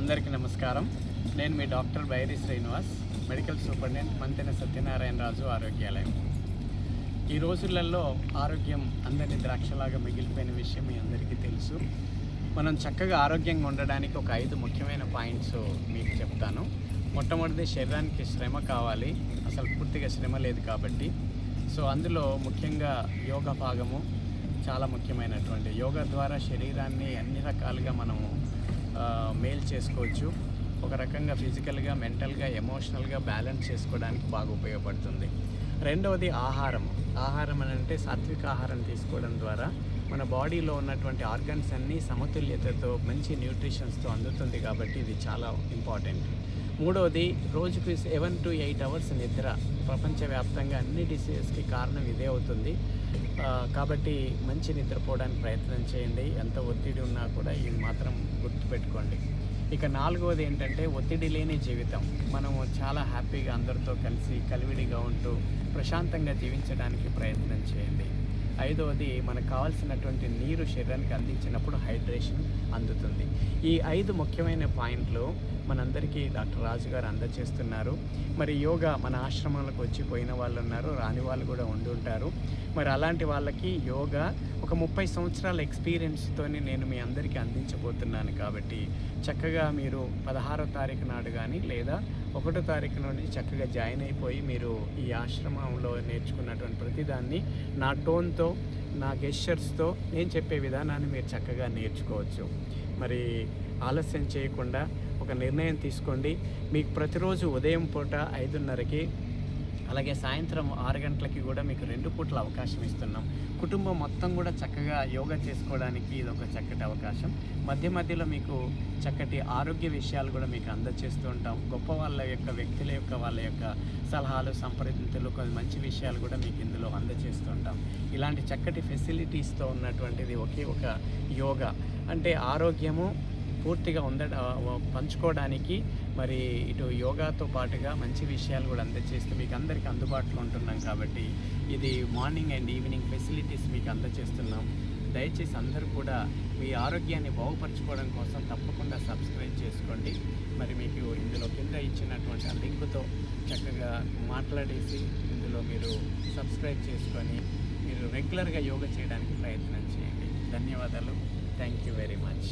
అందరికీ నమస్కారం. నేను మీ doctor Bairi Srinivas, medical superintendent Mantena Satyanarayanaraju Arogyalayam. ఈ రోజులలో ఆరోగ్యం అందరినీ ద్రాక్షలాగా మిగిలిపోయిన విషయం మీ అందరికీ తెలుసు. మనం చక్కగా ఆరోగ్యంగా ఉండడానికి ఒక 5 ముఖ్యమైన పాయింట్స్ మీకు చెప్తాను. మొట్టమొదటిది, శరీరానికి శ్రమ కావాలి. అసలు పూర్తిగా శ్రమ లేదు కాబట్టి. అందులో ముఖ్యంగా యోగా భాగము చాలా ముఖ్యమైనటువంటి. యోగా ద్వారా శరీరాన్ని అన్ని రకాలుగా మనము మేలు చేసుకోవచ్చు. ఒక రకంగా ఫిజికల్గా, మెంటల్గా, ఎమోషనల్గా బ్యాలెన్స్ చేసుకోవడానికి బాగా ఉపయోగపడుతుంది. రెండవది ఆహారం అని అంటే సాత్విక ఆహారం తీసుకోవడం ద్వారా మన బాడీలో ఉన్నటువంటి ఆర్గన్స్ అన్నీ సమతుల్యతతో మంచి న్యూట్రిషన్స్తో అందుతుంది కాబట్టి ఇది చాలా ఇంపార్టెంట్. మూడవది, రోజుకు 7 to 8 అవర్స్ నిద్ర. ప్రపంచవ్యాప్తంగా అన్ని డిసీజెస్కి కారణం ఇదే అవుతుంది. కాబట్టి మంచి నిద్రపోవడానికి ప్రయత్నం చేయండి. ఎంత ఒత్తిడి ఉన్నా కూడా ఇది మాత్రం గుర్తుపెట్టుకోండి. ఇక నాలుగవది ఏంటంటే, ఒత్తిడి లేని జీవితం. మనము చాలా హ్యాపీగా అందరితో కలిసి కలివిడిగా ఉంటూ ప్రశాంతంగా జీవించడానికి ప్రయత్నం చేయండి. ఐదవది, మనకు కావాల్సినటువంటి నీరు శరీరానికి అందించినప్పుడు హైడ్రేషన్ అందుతుంది. ఈ 5 ముఖ్యమైన పాయింట్లు మనందరికీ డాక్టర్ రాజు గారు అందజేస్తున్నారు. మరి యోగా మన ఆశ్రమాలకు వచ్చిపోయిన వాళ్ళు ఉన్నారు, రాని వాళ్ళు కూడా ఉండి ఉంటారు. మరి అలాంటి వాళ్ళకి యోగా ఒక 30 సంవత్సరాల ఎక్స్పీరియన్స్తోని నేను మీ అందరికీ అందించబోతున్నాను. కాబట్టి చక్కగా మీరు 16వ తారీఖు నాడు కానీ లేదా 1వ తారీఖు నుండి చక్కగా జాయిన్ అయిపోయి మీరు ఈ ఆశ్రమంలో నేర్చుకున్నటువంటి ప్రతిదాన్ని నా టోన్తో, నా గెస్చర్స్తో నేను చెప్పే విధానాన్ని మీరు చక్కగా నేర్చుకోవచ్చు. మరి ఆలస్యం చేయకుండా ఒక నిర్ణయం తీసుకోండి. మీకు ప్రతిరోజు ఉదయం పూట 5:30కి అలాగే సాయంత్రం 6 గంటలకి కూడా మీకు 2 పూటల అవకాశం ఇస్తున్నాం. కుటుంబం మొత్తం కూడా చక్కగా యోగా చేసుకోవడానికి ఇది ఒక చక్కటి అవకాశం. మధ్య మధ్యలో మీకు చక్కటి ఆరోగ్య విషయాలు కూడా మీకు అందజేస్తూ ఉంటాం. గొప్ప వ్యక్తుల యొక్క వాళ్ళ యొక్క సలహాలు, సంప్రదింపులు, కొన్ని మంచి విషయాలు కూడా మీకు ఇందులో అందజేస్తూ ఉంటాం. ఇలాంటి చక్కటి ఫెసిలిటీస్తో ఉన్నటువంటిది ఒకే ఒక యోగా. అంటే ఆరోగ్యము పూర్తిగా పంచుకోవడానికి మరి ఇటు యోగాతో పాటుగా మంచి విషయాలు కూడా అందజేస్తూ మీకు అందరికీ అందుబాటులో ఉంటున్నాం. కాబట్టి ఇది మార్నింగ్ అండ్ ఈవినింగ్ ఫెసిలిటీస్ మీకు అందజేస్తున్నాం. దయచేసి అందరూ కూడా మీ ఆరోగ్యాన్ని బాగుపరచుకోవడం కోసం తప్పకుండా సబ్స్క్రైబ్ చేసుకోండి. మరి మీకు ఇందులో కింద ఇచ్చినటువంటి ఆ లింకుతో చక్కగా మాట్లాడేసి ఇందులో మీరు సబ్స్క్రైబ్ చేసుకొని మీరు రెగ్యులర్గా యోగా చేయడానికి ప్రయత్నం చేయండి. ధన్యవాదాలు. Thank you very much.